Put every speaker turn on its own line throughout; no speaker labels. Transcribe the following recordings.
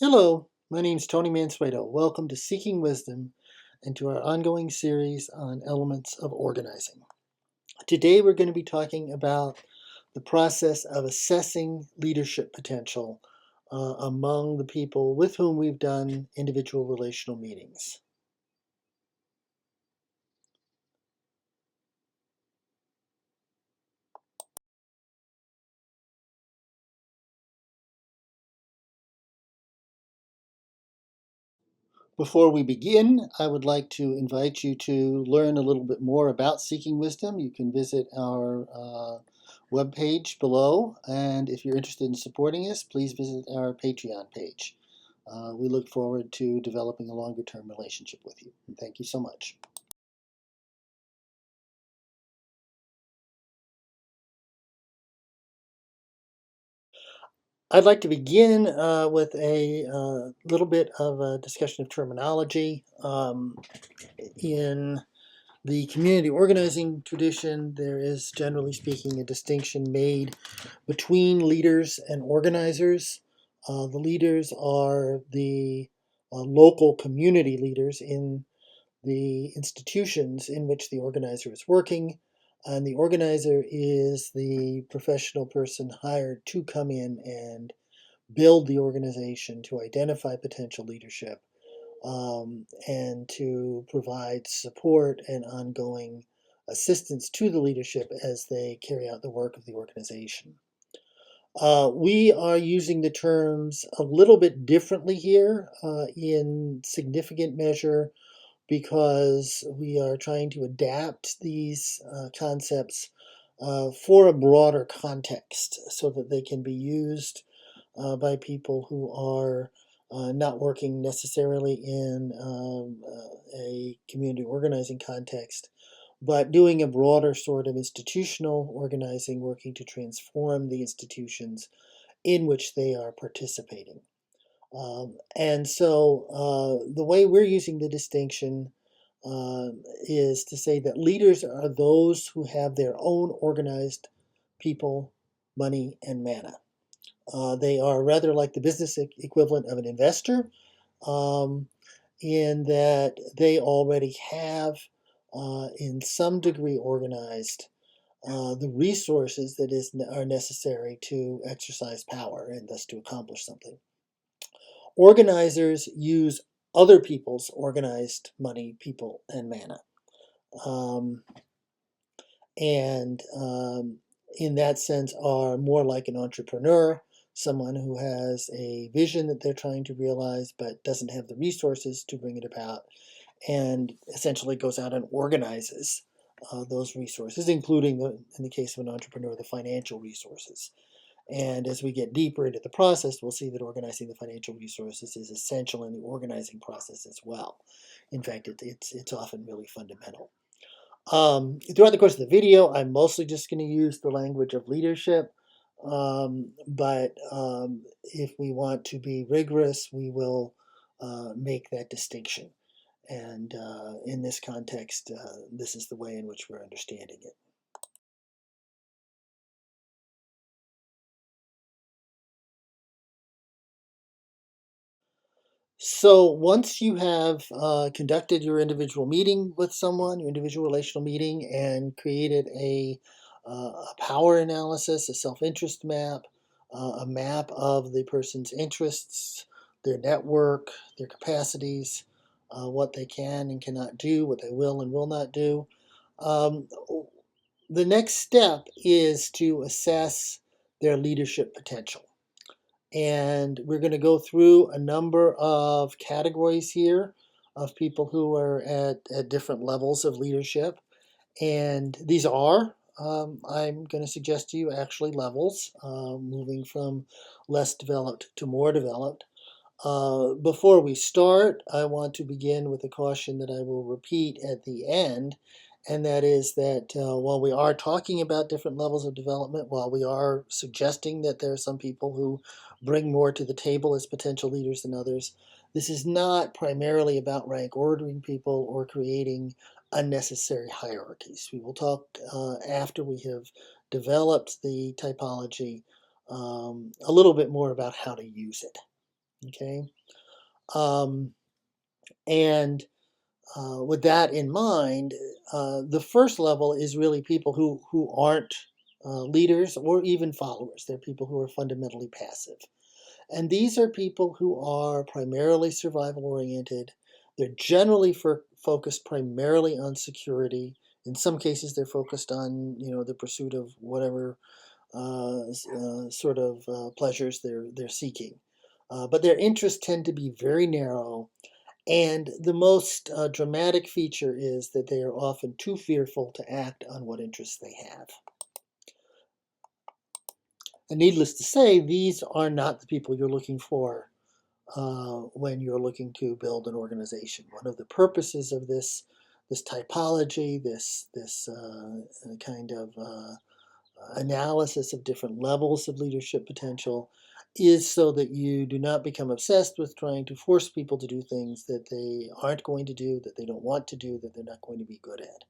Hello, my name is Tony Mansueto. Welcome to Seeking Wisdom and to our ongoing series on elements of organizing. Today we're going to be talking about the process of assessing leadership potential among the people with whom we've done individual relational meetings. Before we begin, I would like to invite you to learn a little bit more about Seeking Wisdom. You can visit our webpage below, and if you're interested in supporting us, please visit our Patreon page. We look forward to developing a longer term relationship with you. And thank you so much. I'd like to begin with a little bit of a discussion of terminology. In the community organizing tradition, there is, generally speaking, a distinction made between leaders and organizers. The leaders are the local community leaders in the institutions in which the organizer is working, and the organizer is the professional person hired to come in and build the organization, to identify potential leadership, and to provide support and ongoing assistance to the leadership as they carry out the work of the organization. We are using the terms a little bit differently here in significant measure because we are trying to adapt these concepts for a broader context so that they can be used by people who are not working necessarily in a community organizing context, but doing a broader sort of institutional organizing, working to transform the institutions in which they are participating. And so the way we're using the distinction is to say that leaders are those who have their own organized people, money, and mana. They are rather like the business equivalent of an investor, um, in that they already have, in some degree, organized the resources that are necessary to exercise power and thus to accomplish something. Organizers use other people's organized money, people, and mana. Um, and in that sense are more like an entrepreneur, someone who has a vision that they're trying to realize but doesn't have the resources to bring it about, and essentially goes out and organizes those resources, including, in the case of an entrepreneur, the financial resources. And as we get deeper into the process, we'll see that organizing the financial resources is essential in the organizing process as well. In fact, it's often really fundamental. Throughout the course of the video, I'm mostly just going to use the language of leadership. But if we want to be rigorous, we will make that distinction. And in this context, this is the way in which we're understanding it. So once you have conducted your individual meeting with someone, your individual relational meeting, and created a power analysis, a self-interest map, a map of the person's interests, their network, their capacities, what they can and cannot do, what they will and will not do, um, the next step is to assess their leadership potential. And we're going to go through a number of categories here of people who are at different levels of leadership. And these are, I'm going to suggest to you, actually levels, moving from less developed to more developed. Before we start, I want to begin with a caution that I will repeat at the end, and that is that while we are talking about different levels of development, while we are suggesting that there are some people who bring more to the table as potential leaders than others, this is not primarily about rank ordering people or creating unnecessary hierarchies. We will talk after we have developed the typology a little bit more about how to use it. Okay, um, and with that in mind, the first level is really people who aren't leaders or even followers. They're people who are fundamentally passive. And these are people who are primarily survival oriented. They're generally focused primarily on security. In some cases, they're focused on the pursuit of whatever sort of pleasures they're seeking. But their interests tend to be very narrow, and the most dramatic feature is that they are often too fearful to act on what interests they have. And needless to say, these are not the people you're looking for when you're looking to build an organization. One of the purposes of this typology, this kind of analysis of different levels of leadership potential, is so that you do not become obsessed with trying to force people to do things that they aren't going to do, that they don't want to do, that they're not going to be good at.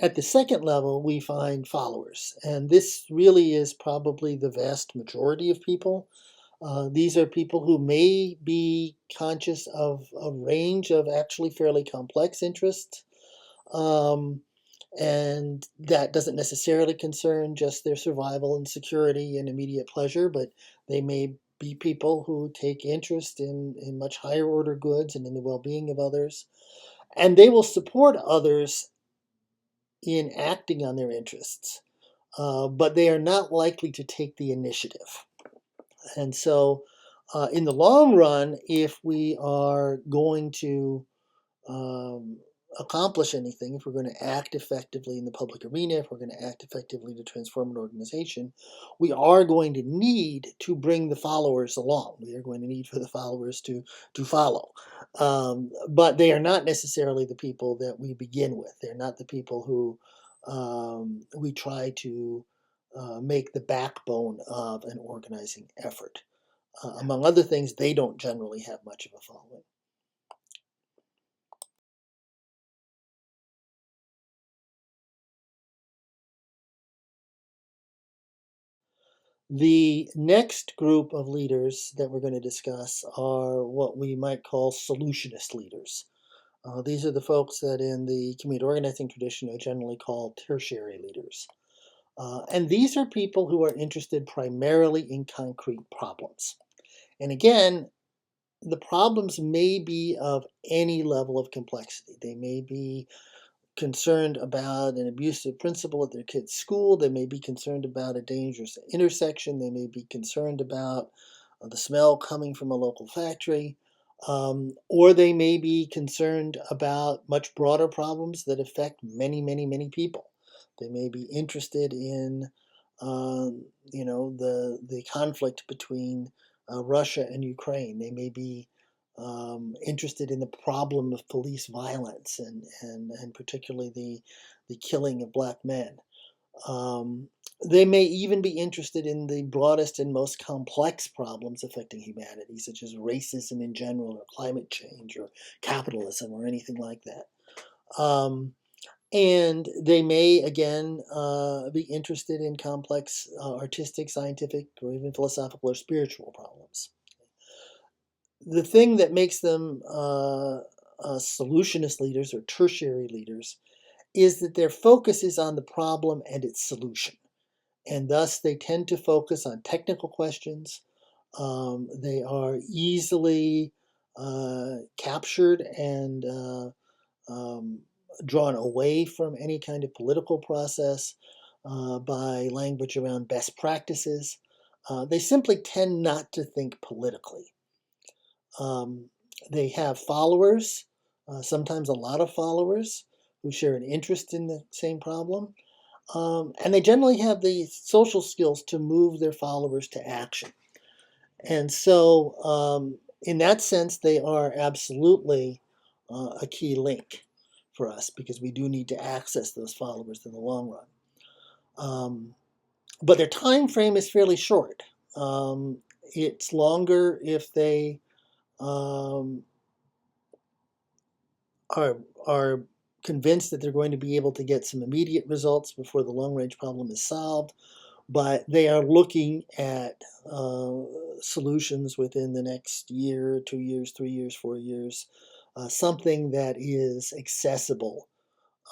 At the second level, we find followers, and this really is probably the vast majority of people. These are people who may be conscious of a range of actually fairly complex interests, um, and that doesn't necessarily concern just their survival and security and immediate pleasure, but they may be people who take interest in much higher order goods and in the well being of others. And they will support others in acting on their interests, but they are not likely to take the initiative. And so, in the long run, if we are going to um, accomplish anything, if we're going to act effectively in the public arena, if we're going to act effectively to transform an organization, we are going to need to bring the followers along. We are going to need for the followers to follow. But they are not necessarily the people that we begin with. They're not the people who we try to make the backbone of an organizing effort. Among other things, they don't generally have much of a following. The next group of leaders that we're going to discuss are what we might call solutionist leaders. These are the folks that in the community organizing tradition are generally called tertiary leaders. And these are people who are interested primarily in concrete problems. And again, the problems may be of any level of complexity. They may be concerned about an abusive principal at their kid's school. They may be concerned about a dangerous intersection. They may be concerned about the smell coming from a local factory. Or they may be concerned about much broader problems that affect many, many, many people. They may be interested in, the conflict between Russia and Ukraine. They may be interested in the problem of police violence and particularly the killing of black men. Um, they may even be interested in the broadest and most complex problems affecting humanity, such as racism in general, or climate change, or capitalism, or anything like that. And they may, again, be interested in complex artistic, scientific, or even philosophical or spiritual problems. The thing that makes them solutionist leaders or tertiary leaders is that their focus is on the problem and its solution. And thus they tend to focus on technical questions. They are easily captured and um, drawn away from any kind of political process by language around best practices. They simply tend not to think politically. Um, they have followers, sometimes a lot of followers, who share an interest in the same problem. And they generally have the social skills to move their followers to action. And so, in that sense, they are absolutely a key link for us because we do need to access those followers in the long run. But their time frame is fairly short. It's longer if they um, are convinced that they're going to be able to get some immediate results before the long-range problem is solved, but they are looking at solutions within the next year, 2 years, 3 years, 4 years, something that is accessible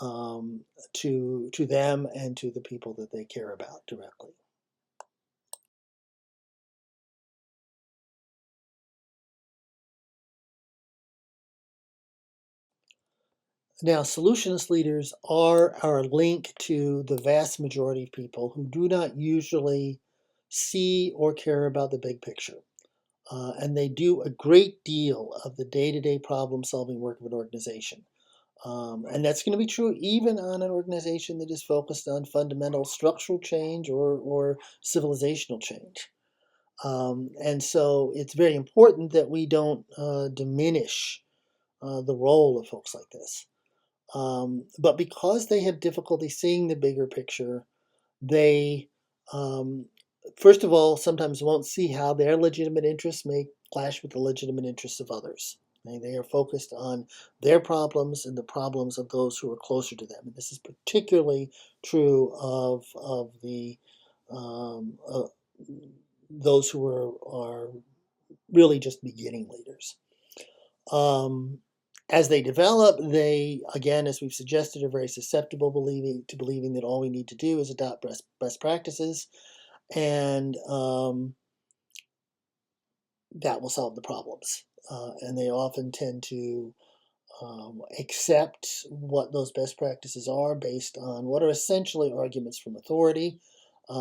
to them and to the people that they care about directly. Now, solutionist leaders are our link to the vast majority of people who do not usually see or care about the big picture. And they do a great deal of the day-to-day problem-solving work of an organization. And that's going to be true even on an organization that is focused on fundamental structural change or civilizational change. And so it's very important that we don't diminish the role of folks like this. But because they have difficulty seeing the bigger picture, they, um, first of all, sometimes won't see how their legitimate interests may clash with the legitimate interests of others. They are focused on their problems and the problems of those who are closer to them. And this is particularly true of the um, uh, those who are really just beginning leaders. Um, as they develop, they, again, as we've suggested, are very susceptible to believing that all we need to do is adopt best practices, and that will solve the problems. And they often tend to accept what those best practices are based on what are essentially arguments from authority.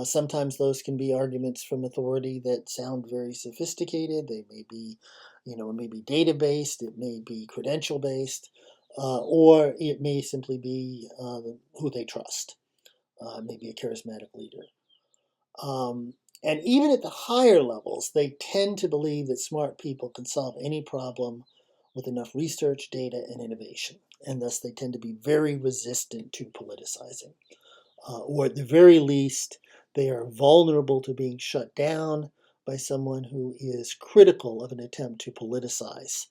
Sometimes those can be arguments from authority that sound very sophisticated. They may be, it may be data based, it may be credential based, or it may simply be who they trust. Maybe a charismatic leader. Um, and even at the higher levels, they tend to believe that smart people can solve any problem with enough research, data, and innovation. And thus, they tend to be very resistant to politicizing. Or at the very least, they are vulnerable to being shut down by someone who is critical of an attempt to politicize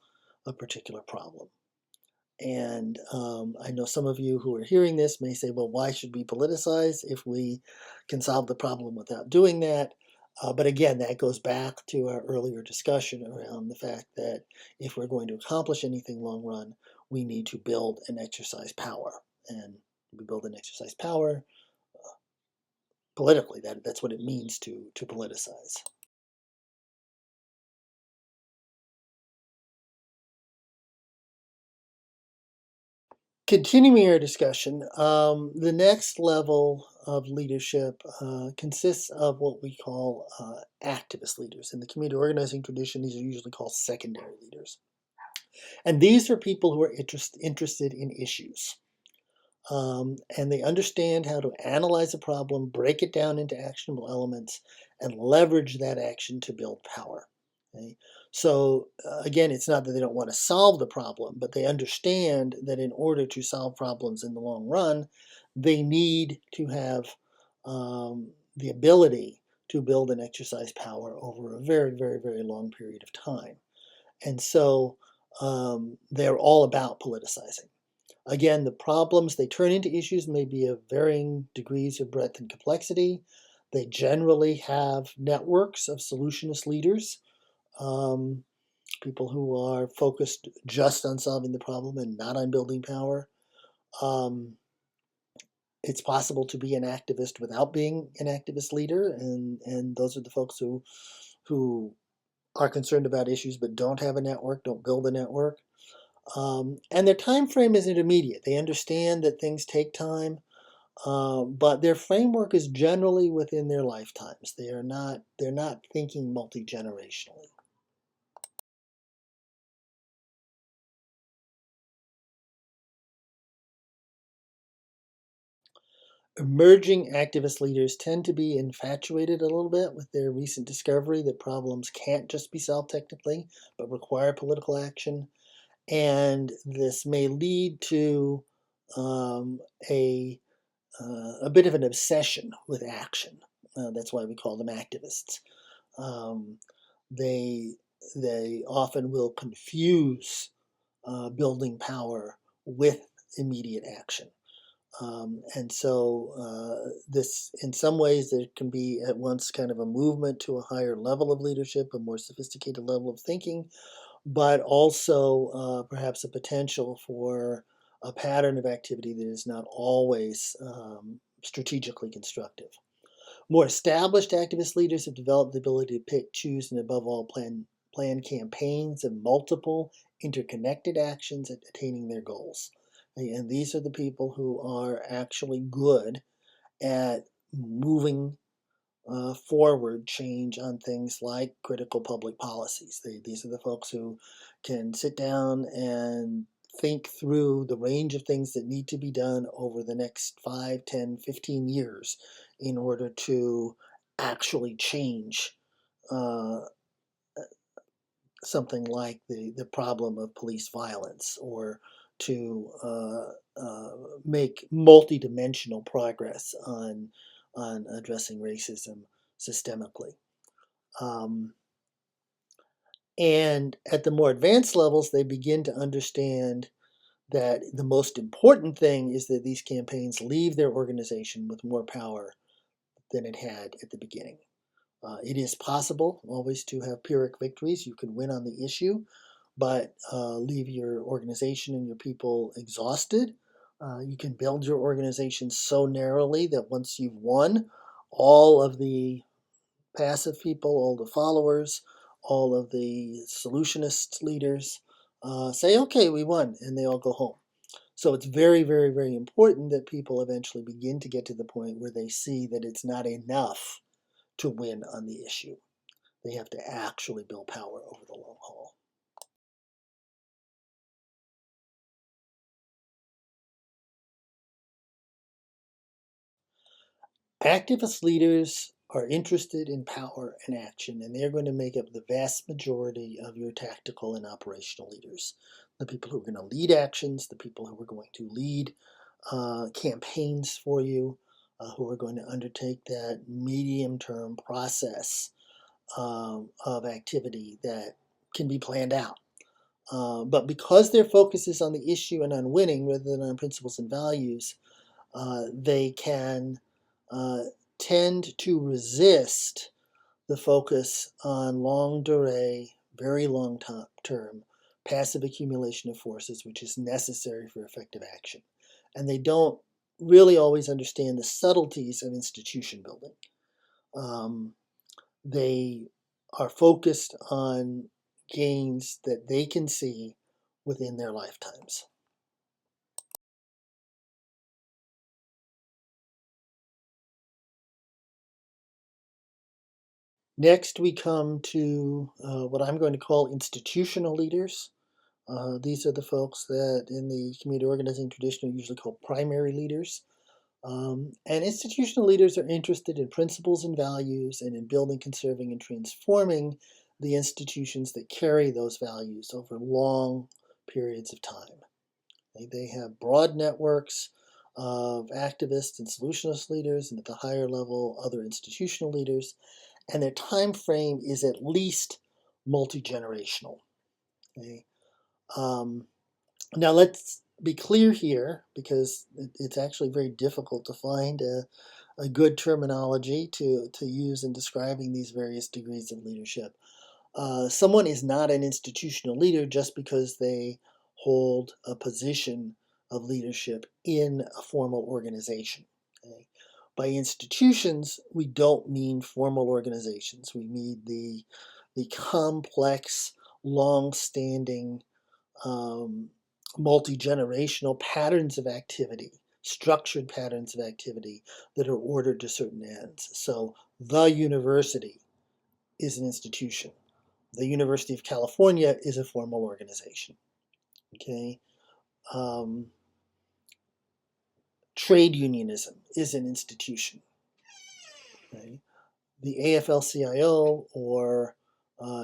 a particular problem. And I know some of you who are hearing this may say, well, why should we politicize if we can solve the problem without doing that? But again, that goes back to our earlier discussion around the fact that if we're going to accomplish anything long run, we need to build and exercise power. And we build and exercise power politically. That's what it means to politicize. Continuing our discussion, the next level of leadership consists of what we call activist leaders. In the community organizing tradition, these are usually called secondary leaders. And these are people who are interested in issues. And they understand how to analyze a problem, break it down into actionable elements, and leverage that action to build power. Okay? So, again, it's not that they don't want to solve the problem, but they understand that in order to solve problems in the long run, they need to have the ability to build and exercise power over a very, very, very long period of time. And so they're all about politicizing. Again, the problems they turn into issues may be of varying degrees of breadth and complexity. They generally have networks of solutionist leaders, um, people who are focused just on solving the problem and not on building power. Um, it's possible to be an activist without being an activist leader, and those are the folks who are concerned about issues but don't have a network, don't build a network. And their time frame isn't immediate. They understand that things take time, but their framework is generally within their lifetimes. They're not thinking multi-generationally. Emerging activist leaders tend to be infatuated a little bit with their recent discovery that problems can't just be solved technically, but require political action. And this may lead to um, a a bit of an obsession with action. That's why we call them activists. Um, they they often will confuse building power with immediate action. And so this, in some ways, there can be at once kind of a movement to a higher level of leadership, a more sophisticated level of thinking, but also perhaps a potential for a pattern of activity that is not always strategically constructive. More established activist leaders have developed the ability to pick, choose, and above all, plan campaigns of multiple interconnected actions at attaining their goals. And these are the people who are actually good at moving forward change on things like critical public policies. These are the folks who can sit down and think through the range of things that need to be done over the next 5, 10, 15 years in order to actually change uh, something like the problem of police violence, or to make multidimensional progress on addressing racism systemically. Um, and at the more advanced levels, they begin to understand that the most important thing is that these campaigns leave their organization with more power than it had at the beginning. It is possible always to have Pyrrhic victories. You can win on the issue, but leave your organization and your people exhausted. You can build your organization so narrowly that once you've won, all of the passive people, all the followers, all of the solutionist leaders say, okay, we won, and they all go home. So it's very, very, very important that people eventually begin to get to the point where they see that it's not enough to win on the issue. They have to actually build power over the long haul. Activist leaders are interested in power and action, and they're going to make up the vast majority of your tactical and operational leaders. The people who are going to lead actions, the people who are going to lead campaigns for you, who are going to undertake that medium-term process of activity that can be planned out. But because their focus is on the issue and on winning rather than on principles and values, they can tend to resist the focus on long durée, very long term, passive accumulation of forces, which is necessary for effective action. And they don't really always understand the subtleties of institution building. They are focused on gains that they can see within their lifetimes. Next, we come to what I'm going to call institutional leaders. These are the folks that in the community organizing tradition are usually called primary leaders. And institutional leaders are interested in principles and values and in building, conserving, and transforming the institutions that carry those values over long periods of time. They have broad networks of activists and solutionist leaders, and at the higher level, other institutional leaders, and their time frame is at least multi-generational. Okay? Now let's be clear here, because it's actually very difficult to find a good terminology to use in describing these various degrees of leadership. Someone is not an institutional leader just because they hold a position of leadership in a formal organization. Okay? By institutions, we don't mean formal organizations. We mean the complex, long-standing, multi-generational patterns of activity, structured patterns of activity that are ordered to certain ends. So the university is an institution. The University of California is a formal organization. Okay, trade unionism is an institution. Okay? The AFL-CIO or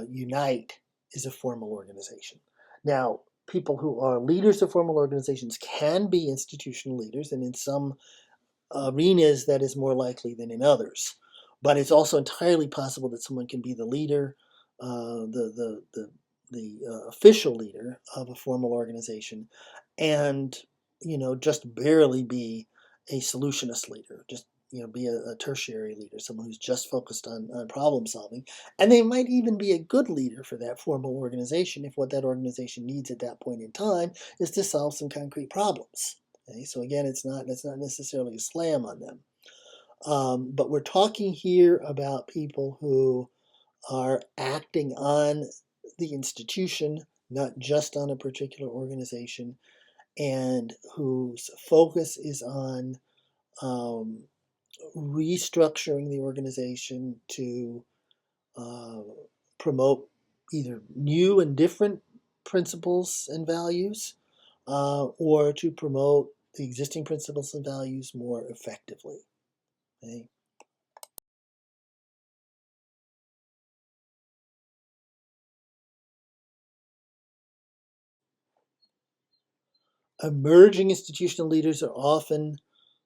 Unite is a formal organization. Now, people who are leaders of formal organizations can be institutional leaders, and in some arenas that is more likely than in others. But it's also entirely possible that someone can be the leader, the official leader of a formal organization, and just barely be a solutionist leader, just be a tertiary leader, someone who's just focused on problem solving. And they might even be a good leader for that formal organization if what that organization needs at that point in time is to solve some concrete problems. Okay? So again, it's not necessarily a slam on them. But we're talking here about people who are acting on the institution, not just on a particular organization, and whose focus is on restructuring the organization to promote either new and different principles and values, or to promote the existing principles and values more effectively. Okay? Emerging institutional leaders are often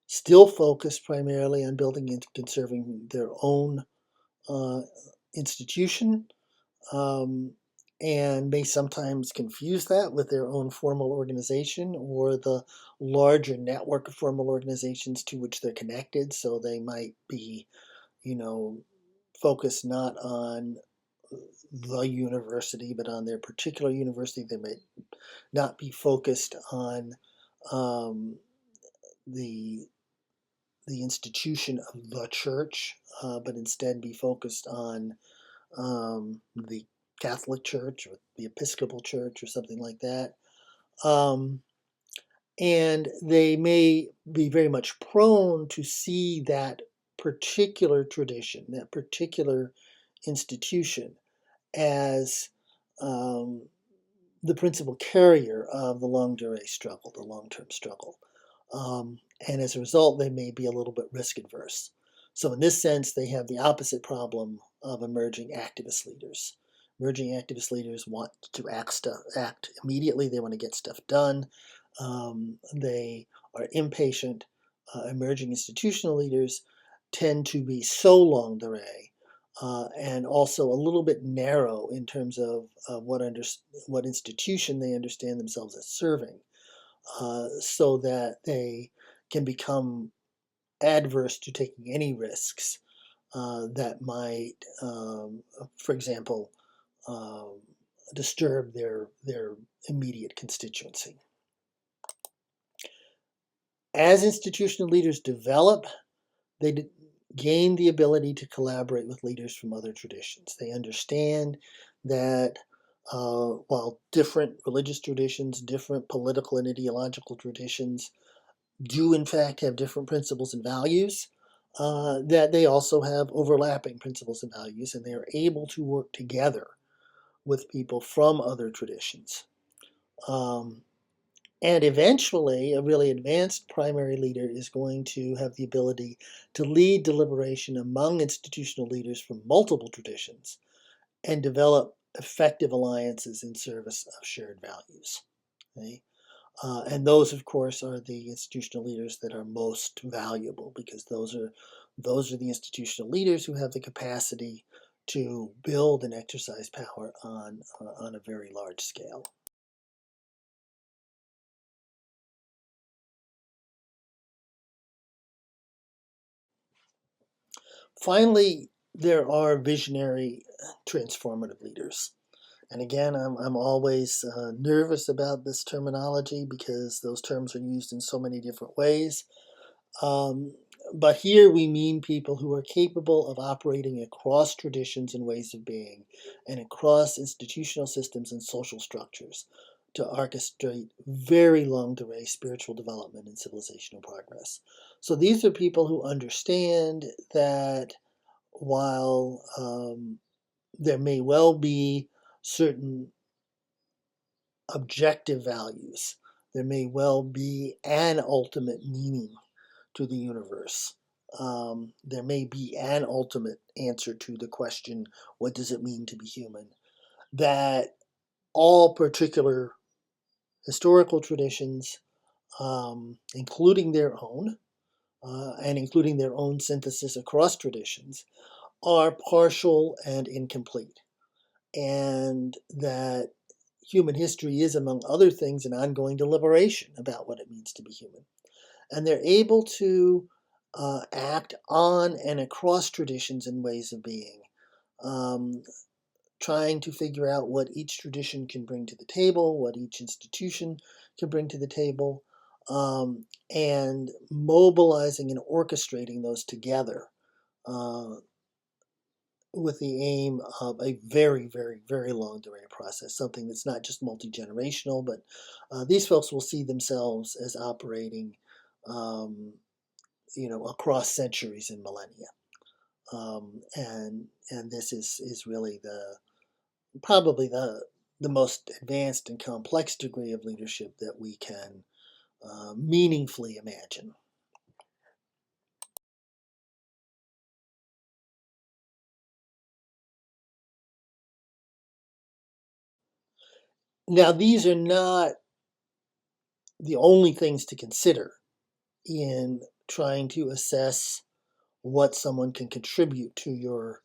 still focused primarily on building and conserving their own institution, um, and may sometimes confuse that with their own formal organization or the larger network of formal organizations to which they're connected. So they might be, focused not on the university, but on their particular university. They might not be focused on um, the the institution of the church, but instead be focused on the Catholic Church or the Episcopal Church or something like that. Um, and they may be very much prone to see that particular tradition, that particular institution, as um, the principal carrier of the longue durée struggle, the long-term struggle. And as a result, they may be a little bit risk adverse. So in this sense, they have the opposite problem of emerging activist leaders. Emerging activist leaders want to act immediately. They want to get stuff done. They are impatient. Emerging institutional leaders tend to be so longue durée, and also a little bit narrow in terms of what institution they understand themselves as serving, so that they can become adverse to taking any risks that might, for example, um, disturb their immediate constituency. As institutional leaders develop, they gain the ability to collaborate with leaders from other traditions. They understand that while different religious traditions, different political and ideological traditions do in fact have different principles and values, that they also have overlapping principles and values, and they are able to work together with people from other traditions. Um, and eventually, a really advanced primary leader is going to have the ability to lead deliberation among institutional leaders from multiple traditions and develop effective alliances in service of shared values. Okay? And those, of course, are the institutional leaders that are most valuable, because those are the institutional leaders who have the capacity to build and exercise power on a very large scale. Finally, there are visionary transformative leaders. And again, I'm always nervous about this terminology because those terms are used in so many different ways. Um, but here we mean people who are capable of operating across traditions and ways of being and across institutional systems and social structures to orchestrate very longue durée spiritual development and civilizational progress. So these are people who understand that while there may well be certain objective values, there may well be an ultimate meaning to the universe. There may be an ultimate answer to the question, what does it mean to be human? That all particular historical traditions, including their own, and including their own synthesis across traditions, are partial and incomplete. And that human history is, among other things, an ongoing deliberation about what it means to be human. And they're able to act on and across traditions and ways of being, um, trying to figure out what each tradition can bring to the table, what each institution can bring to the table, and mobilizing and orchestrating those together uh, with the aim of a very, very, very long delay process, something that's not just multi-generational, but these folks will see themselves as operating, um, across centuries and millennia. And this is really probably the most advanced and complex degree of leadership that we can meaningfully imagine. Now, these are not the only things to consider in trying to assess what someone can contribute to your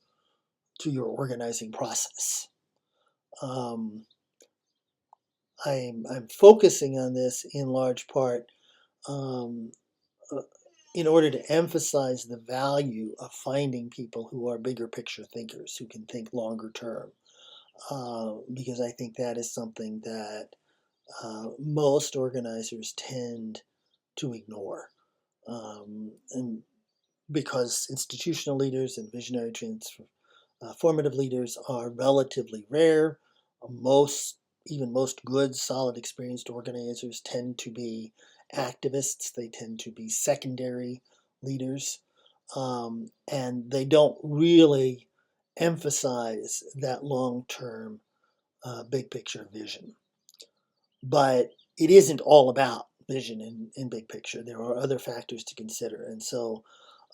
organizing process. Um, I'm focusing on this in large part um, uh, in order to emphasize the value of finding people who are bigger picture thinkers, who can think longer term, because I think that is something that most organizers tend to ignore. And because institutional leaders and visionary formative leaders are relatively rare. Most, even most good, solid, experienced organizers tend to be activists. They tend to be secondary leaders, and they don't really emphasize that long-term, big picture vision. But it isn't all about vision and big picture. There are other factors to consider, and so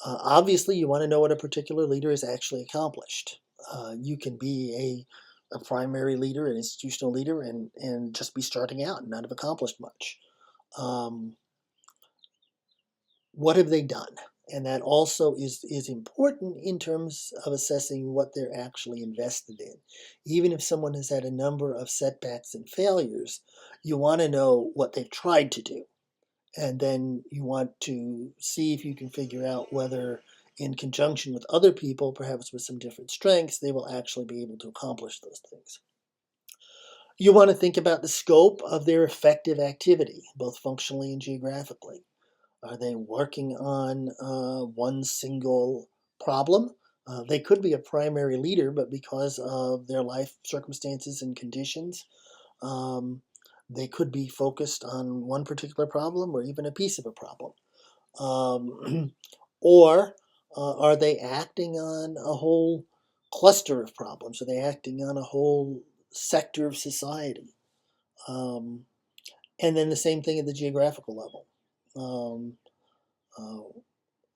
obviously, you want to know what a particular leader has actually accomplished. You can be a primary leader, an institutional leader, and just be starting out and not have accomplished much. Um, what have they done? And that also is important in terms of assessing what they're actually invested in. Even if someone has had a number of setbacks and failures, you want to know what they've tried to do. And then you want to see if you can figure out whether, in conjunction with other people, perhaps with some different strengths, they will actually be able to accomplish those things. You want to think about the scope of their effective activity, both functionally and geographically. Are they working on one single problem? They could be a primary leader, but because of their life circumstances and conditions, um, they could be focused on one particular problem or even a piece of a problem. Um, or are they acting on a whole cluster of problems? Are they acting on a whole sector of society? Um, and then the same thing at the geographical level. Um, uh,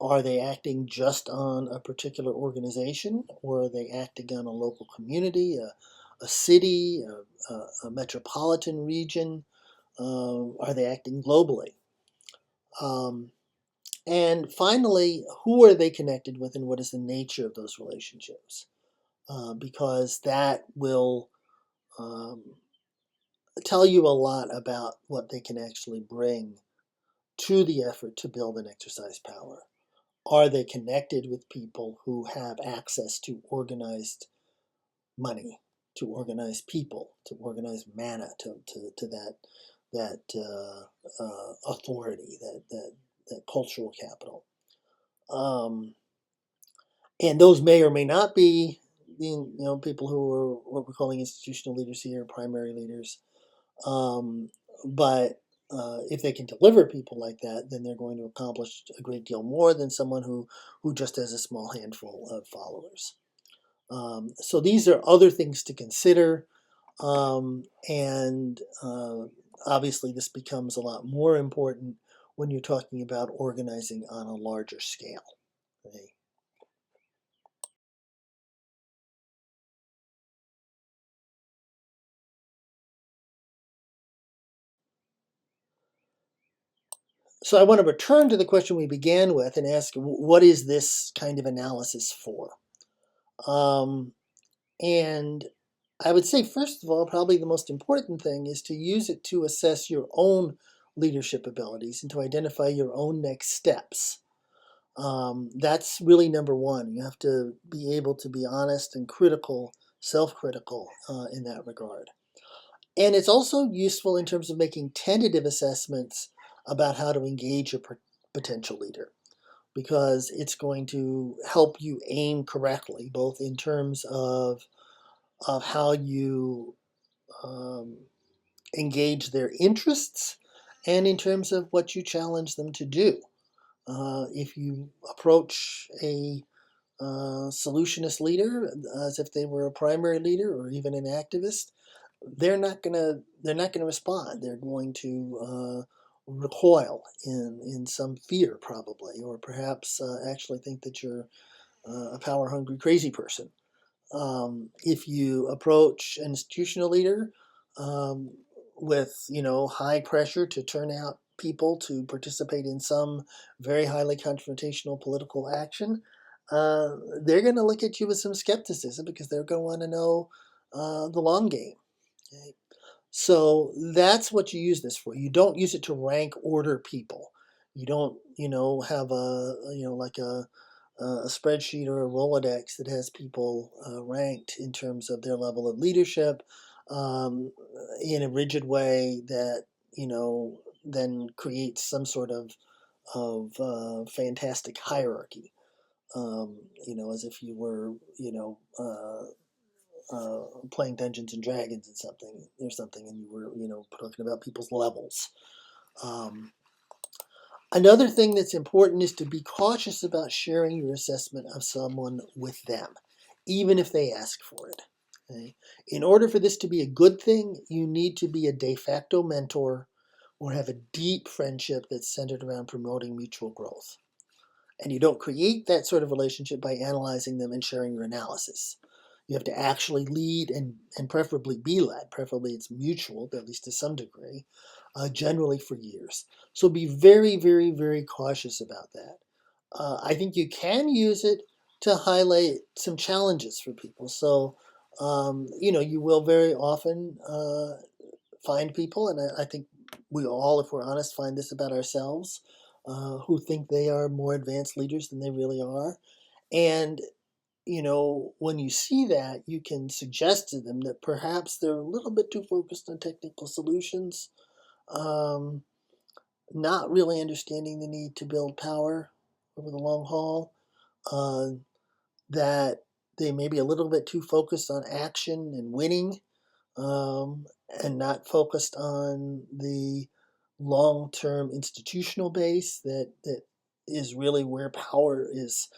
are they acting just on a particular organization, or are they acting on a local community, a city, a metropolitan region? Are they acting globally? Um, and finally, who are they connected with, and what is the nature of those relationships? Because that will um, tell you a lot about what they can actually bring to the effort to build and exercise power. Are they connected with people who have access to organized money, to organized people, to organized mana, to that authority, that cultural capital? Um, and those may or may not be people who are what we're calling institutional leaders here, primary leaders. Um, but if they can deliver people like that, then they're going to accomplish a great deal more than someone who just has a small handful of followers. So these are other things to consider, and obviously this becomes a lot more important when you're talking about organizing on a larger scale. Okay? So I want to return to the question we began with and ask, what is this kind of analysis for? And I would say, first of all, probably the most important thing is to use it to assess your own leadership abilities and to identify your own next steps. That's really number one. You have to be able to be honest and critical, self-critical in that regard. And it's also useful in terms of making tentative assessments about how to engage a potential leader, because it's going to help you aim correctly, both in terms of how you um, engage their interests and in terms of what you challenge them to do. If you approach a solutionist leader as if they were a primary leader or even an activist, they're not gonna respond. They're going to recoil in some fear, probably, or perhaps actually think that you're a power hungry crazy person. If you approach an institutional leader um, with high pressure to turn out people to participate in some very highly confrontational political action, they're going to look at you with some skepticism because they're going to want to know the long game. Okay? So that's what you use this for. You don't use it to rank order people. You don't, have like a spreadsheet or a Rolodex that has people ranked in terms of their level of leadership um, in a rigid way that, then creates some sort of fantastic hierarchy. As if you were, playing Dungeons and Dragons or something, and you were, talking about people's levels. Um, Another thing that's important is to be cautious about sharing your assessment of someone with them, even if they ask for it. Okay? In order for this to be a good thing, you need to be a de facto mentor or have a deep friendship that's centered around promoting mutual growth. And you don't create that sort of relationship by analyzing them and sharing your analysis. You have to actually lead and preferably be led. Preferably it's mutual, at least to some degree, generally for years. So be very, very, very cautious about that. I think you can use it to highlight some challenges for people. So, you will very often find people, and I think we all, if we're honest, find this about ourselves, who think they are more advanced leaders than they really are. And when you see that, you can suggest to them that perhaps they're a little bit too focused on technical solutions, um, not really understanding the need to build power over the long haul, uh, that they may be a little bit too focused on action and winning, um, and not focused on the long-term institutional base that is really where power is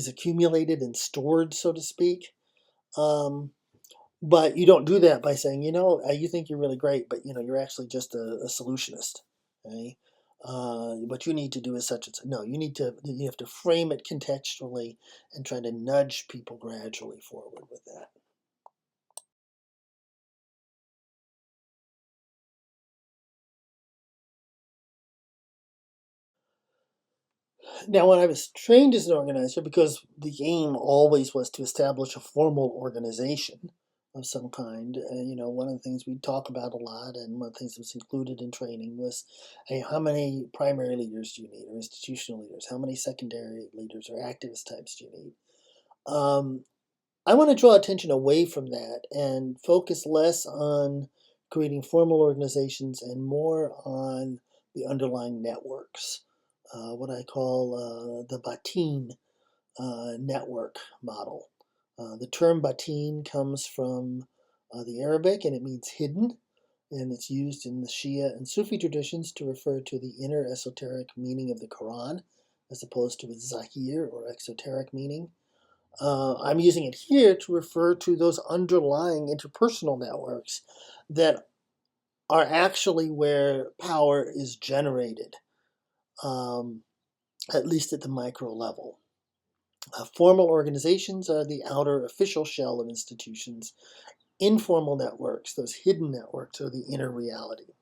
accumulated and stored, so to speak. Um, but you don't do that by saying, you think you're really great, but you're actually just a solutionist. Okay? What you need to do is such and such. No, you have to frame it contextually and try to nudge people gradually forward with that. Now, when I was trained as an organizer, because the aim always was to establish a formal organization of some kind, one of the things we talk about a lot, and one of the things that was included in training was, hey, how many primary leaders do you need, or institutional leaders? How many secondary leaders or activist types do you need? Um, I want to draw attention away from that and focus less on creating formal organizations and more on the underlying networks, what I call the Batin network model. The term Batin comes from the Arabic, and it means hidden, and it's used in the Shia and Sufi traditions to refer to the inner esoteric meaning of the Quran, as opposed to its zahir or exoteric meaning. I'm using it here to refer to those underlying interpersonal networks that are actually where power is generated, um, at least at the micro level. Formal organizations are the outer official shell of institutions. Informal networks, those hidden networks, are the inner reality.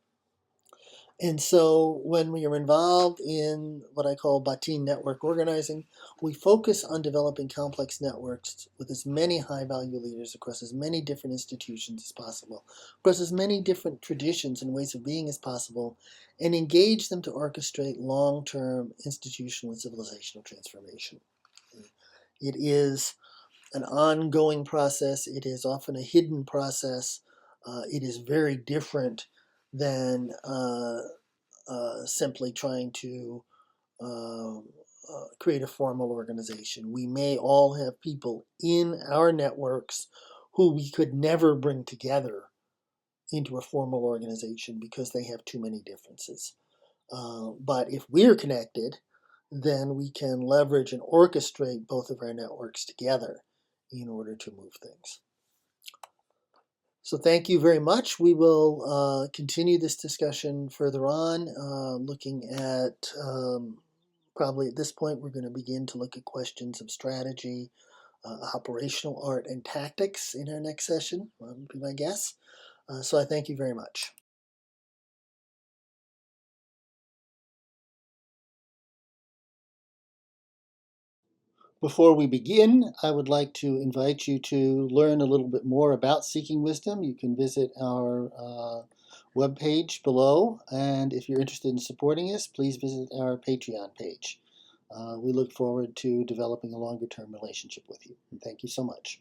And so when we are involved in what I call Batin network organizing, we focus on developing complex networks with as many high value leaders across as many different institutions as possible, across as many different traditions and ways of being as possible, and engage them to orchestrate long term institutional and civilizational transformation. It is an ongoing process, it is often a hidden process, it is very different than simply trying to uh, create a formal organization. We may all have people in our networks who we could never bring together into a formal organization because they have too many differences. But if we're connected, then we can leverage and orchestrate both of our networks together in order to move things. So thank you very much. We will continue this discussion further on, looking at probably at this point we're going to begin to look at questions of strategy, operational art, and tactics in our next session. Would be my guess. So I thank you very much. Before we begin, I would like to invite you to learn a little bit more about Seeking Wisdom. You can visit our webpage below, and if you're interested in supporting us, please visit our Patreon page. We look forward to developing a longer term relationship with you. And thank you so much.